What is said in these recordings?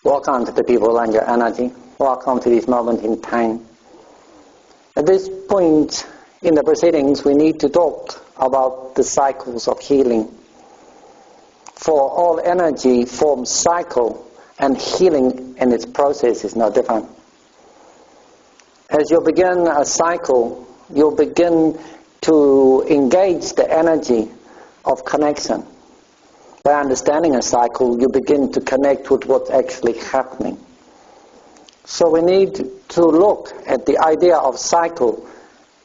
Welcome to the people and your energy. Welcome to this moment in time. At this point in the proceedings, we need to talk about the cycles of healing. For all energy forms cycle, and healing in its process is no different. As you begin a cycle, you begin to engage the energy of connection. By understanding a cycle, you begin to connect with what's actually happening. So we need to look at the idea of cycle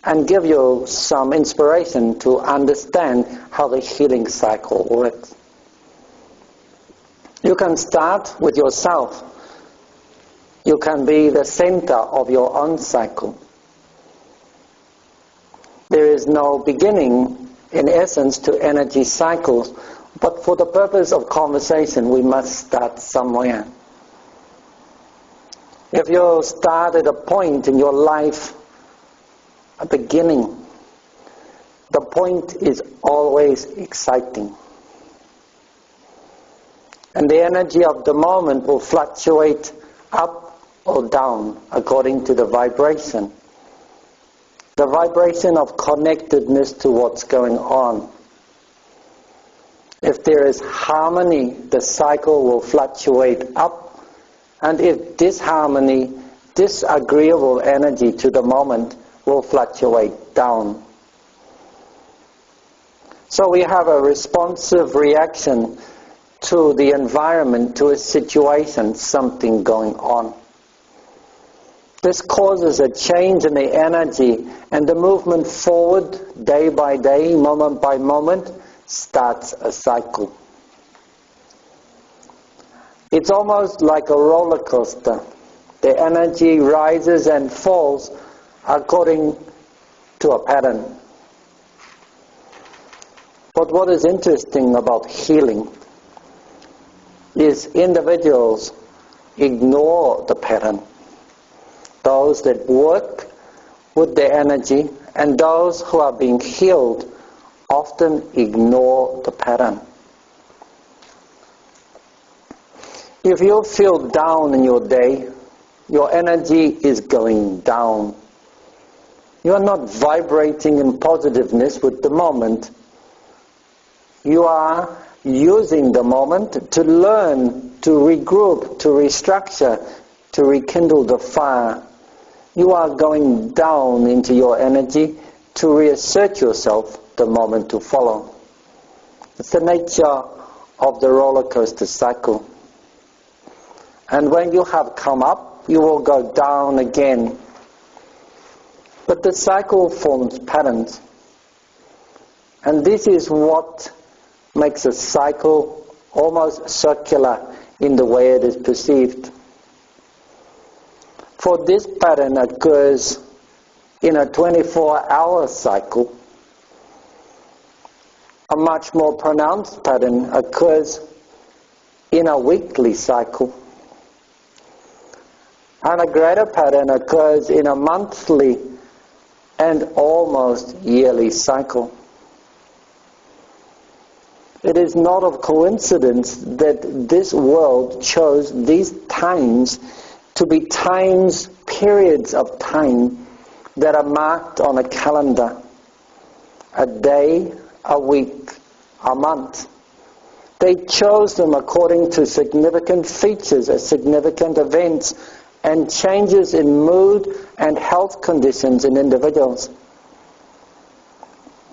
and give you some inspiration to understand how the healing cycle works. You can start with yourself. You can be the center of your own cycle. There is no beginning, in essence, to energy cycles. But for the purpose of conversation, we must start somewhere. If you start at a point in your life, a beginning, the point is always exciting. And the energy of the moment will fluctuate up or down according to the vibration. The vibration of connectedness to what's going on. If there is harmony, the cycle will fluctuate up. And if disharmony, disagreeable energy to the moment will fluctuate down. So we have a responsive reaction to the environment, to a situation, something going on. This causes a change in the energy, and the movement forward, day by day, moment by moment, starts a cycle. It's almost like a roller coaster. The energy rises and falls according to a pattern. But what is interesting about healing is individuals ignore the pattern. Those that work with the energy and those who are being healed often ignore the pattern. If you feel down in your day, your energy is going down. You are not vibrating in positiveness with the moment. You are using the moment to learn, to regroup, to restructure, to rekindle the fire. You are going down into your energy to reassert yourself the moment to follow. It's the nature of the roller coaster cycle. And when you have come up, you will go down again. But the cycle forms patterns. And this is what makes a cycle almost circular in the way it is perceived. For this pattern occurs in a 24-hour cycle. A much more pronounced pattern occurs in a weekly cycle. And a greater pattern occurs in a monthly and almost yearly cycle. It is not of coincidence that this world chose these times to be times, periods of time that are marked on a calendar. A day, a week, a month. They chose them according to significant features, significant events, and changes in mood and health conditions in individuals.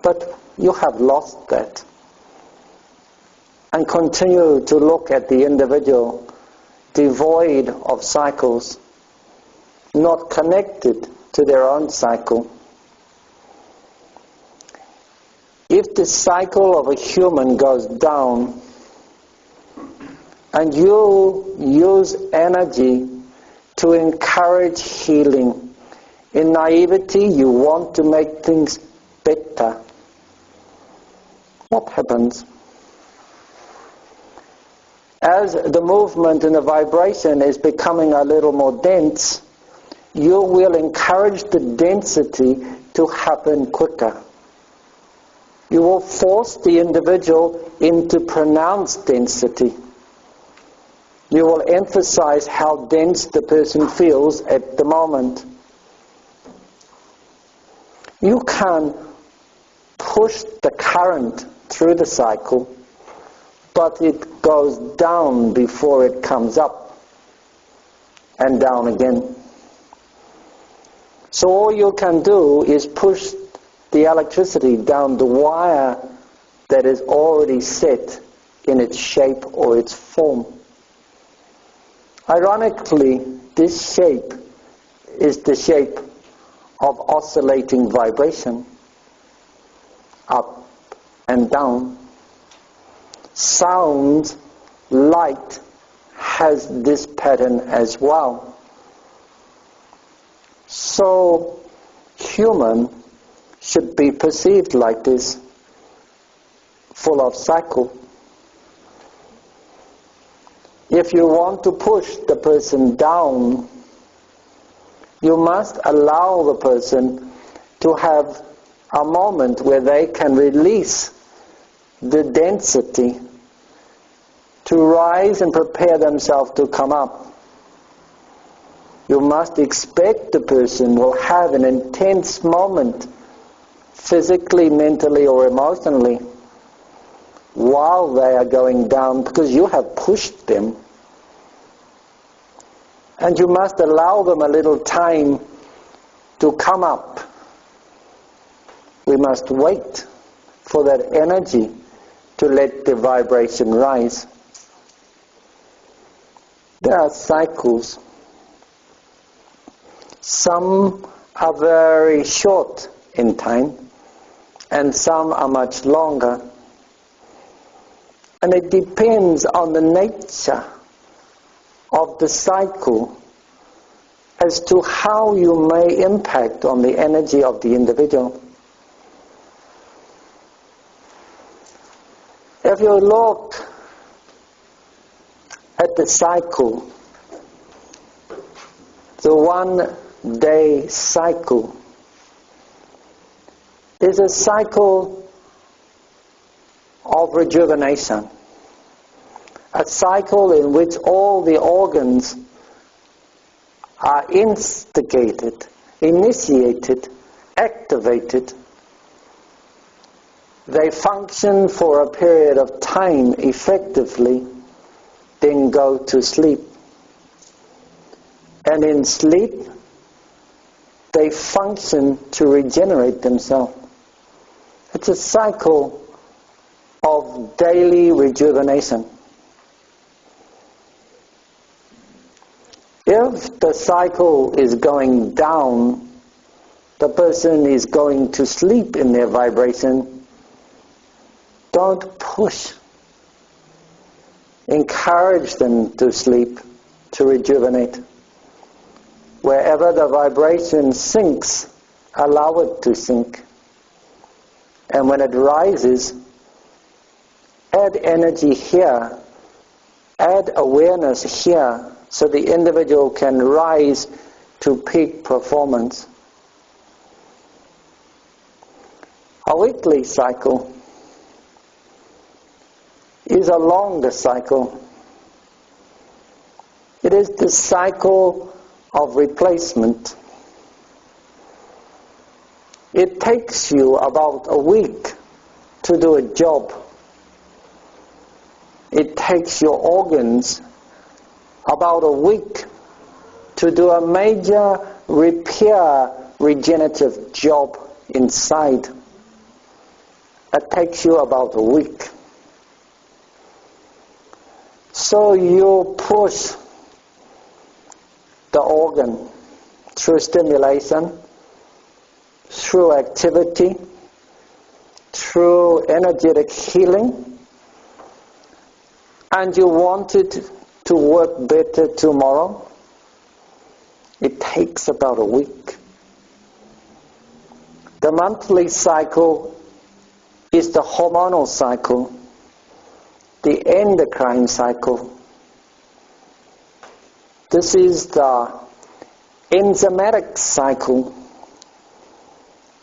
But you have lost that. And continue to look at the individual devoid of cycles, not connected to their own cycle. If the cycle of a human goes down and you use energy to encourage healing, in naivety you want to make things better, what happens? As the movement and the vibration is becoming a little more dense, you will encourage the density to happen quicker. You will force the individual into pronounced density. You will emphasize how dense the person feels at the moment. You can push the current through the cycle, but it goes down before it comes up and down again. So all you can do is push the electricity down the wire that is already set in its shape or its form. Ironically, this shape is the shape of oscillating vibration, up and down. Sound, light has this pattern as well. So, human should be perceived like this, full of cycle. If you want to push the person down, you must allow the person to have a moment where they can release the density to rise and prepare themselves to come up. You must expect the person will have an intense moment, physically, mentally, or emotionally, while they are going down, because you have pushed them. And you must allow them a little time to come up. We must wait for that energy to let the vibration rise. There are cycles. Some are very short in time, and some are much longer. And it depends on the nature of the cycle as to how you may impact on the energy of the individual. If you look at the cycle, the 1 day cycle is a cycle of rejuvenation. A cycle in which all the organs are instigated, initiated, activated. They function for a period of time effectively, then go to sleep. And in sleep, they function to regenerate themselves. It's a cycle of daily rejuvenation. If the cycle is going down, the person is going to sleep in their vibration, don't push. Encourage them to sleep, to rejuvenate. Wherever the vibration sinks, allow it to sink. And when it rises, add energy here, add awareness here, so the individual can rise to peak performance. A weekly cycle is a longer cycle. It is the cycle of replacement. It takes you about a week to do a job. It takes your organs about a week to do a major repair, regenerative job inside. It takes you about a week. So you push the organ through stimulation, through activity, through energetic healing, and you want it to work better tomorrow. It takes about a week. The monthly cycle is the hormonal cycle, the endocrine cycle. This is the enzymatic cycle,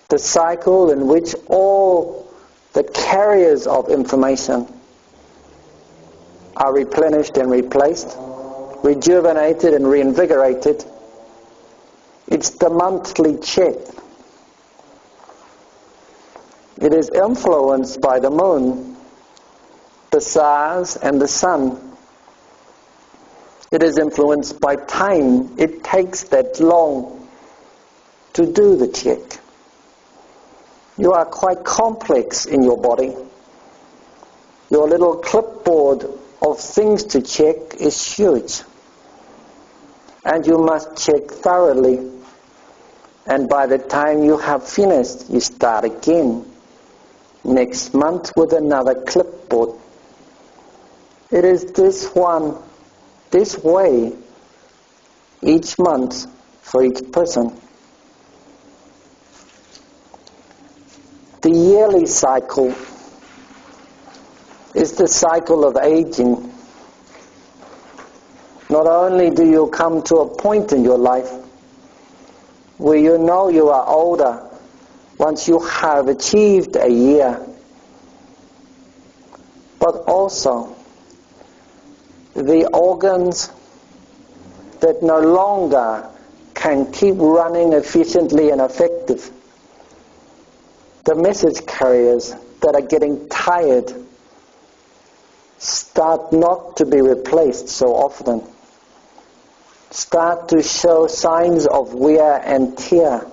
the cycle in which all the carriers of information are replenished and replaced. rejuvenated and reinvigorated, it's the monthly check. It is influenced by the moon, the stars, and the sun. It is influenced by time. It takes that long to do the check. You are quite complex in your body. Your little clipboard of things to check is huge. And you must check thoroughly. And by the time you have finished, you start again. Next month with another clipboard. It is this way, each month for each person. The yearly cycle is the cycle of aging. Not only do you come to a point in your life where you know you are older once you have achieved a year, but also the organs that no longer can keep running efficiently and effective, the message carriers that are getting tired, start not to be replaced so often, start to show signs of wear and tear.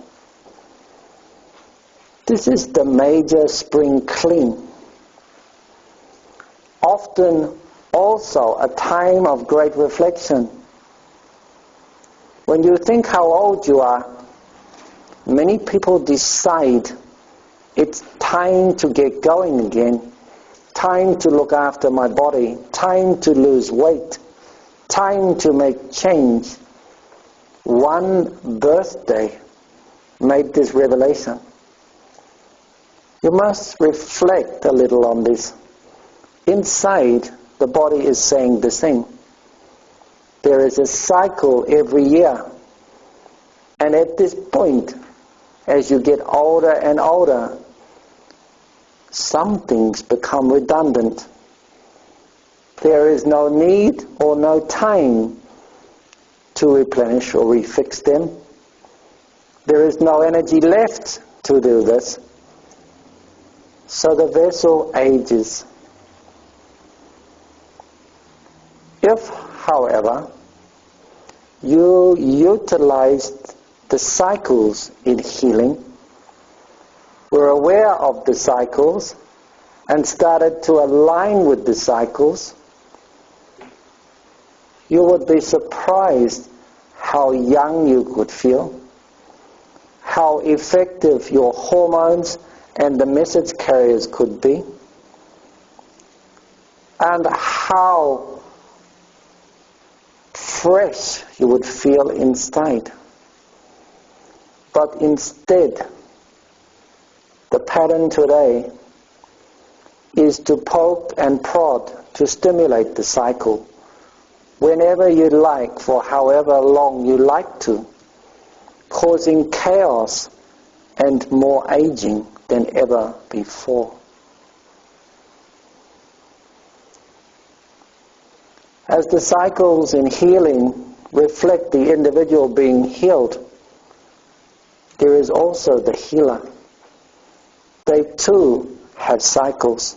This is the major spring clean. Often also a time of great reflection. When you think how old you are, many people decide it's time to get going again, time to look after my body, time to lose weight, time to make change. One birthday made this revelation. You must reflect a little on this. Inside, the body is saying the same. There is a cycle every year. And at this point, as you get older and older, some things become redundant. There is no need or no time to replenish or refix them. There is no energy left to do this. So the vessel ages. If, however, you utilized the cycles in healing, were aware of the cycles, and started to align with the cycles, you would be surprised how young you could feel, how effective your hormones and the message carriers could be, and how fresh you would feel inside. But instead, the pattern today is to poke and prod to stimulate the cycle whenever you like, for however long you like to, causing chaos and more aging than ever before. As the cycles in healing reflect the individual being healed, there is also the healer. They too have cycles.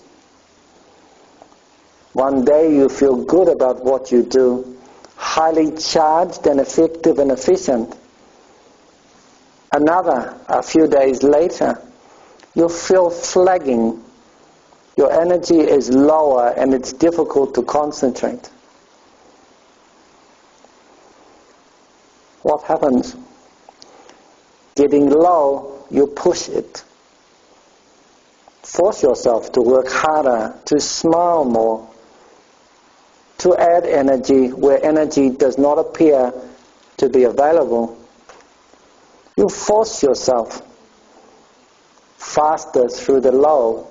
One day you feel good about what you do, highly charged and effective and efficient. Another, a few days later, you feel flagging. Your energy is lower and it's difficult to concentrate. What happens? Getting low, you push it. Force yourself to work harder, to smile more, to add energy where energy does not appear to be available. You force yourself faster through the low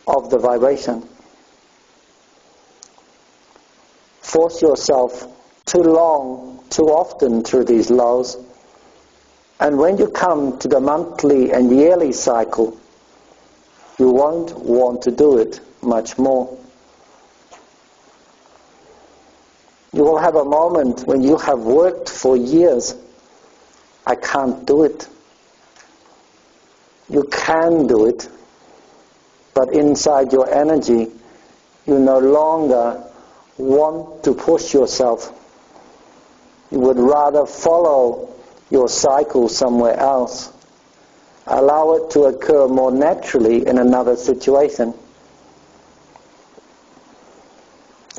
of the vibration. Force yourself too long, too often through these lows. And when you come to the monthly and yearly cycle, you won't want to do it much more. You will have a moment when you have worked for years. I can't do it. You can do it, but inside your energy, you no longer want to push yourself. You would rather follow your cycle somewhere else. Allow it to occur more naturally in another situation.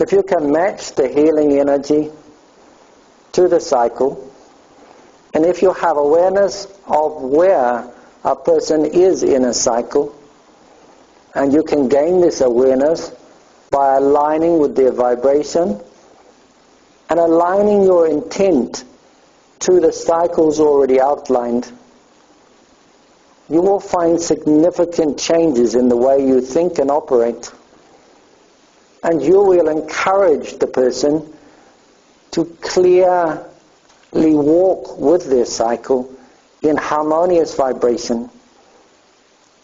If you can match the healing energy to the cycle, and if you have awareness of where a person is in a cycle, and you can gain this awareness by aligning with their vibration and aligning your intent to the cycles already outlined, you will find significant changes in the way you think and operate. And you will encourage the person to clearly walk with their cycle in harmonious vibration,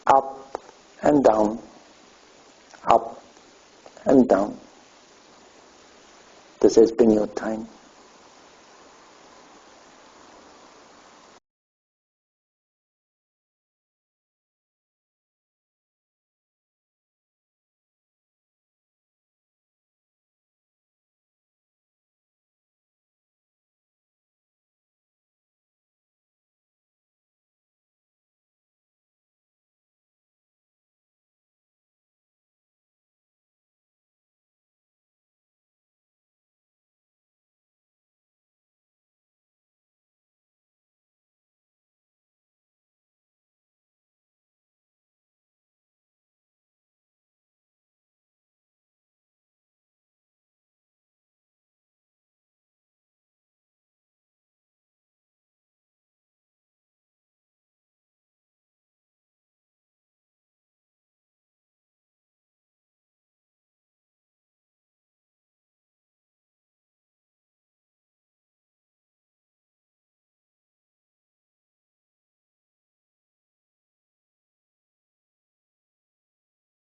up and down, up and down. This has been your time.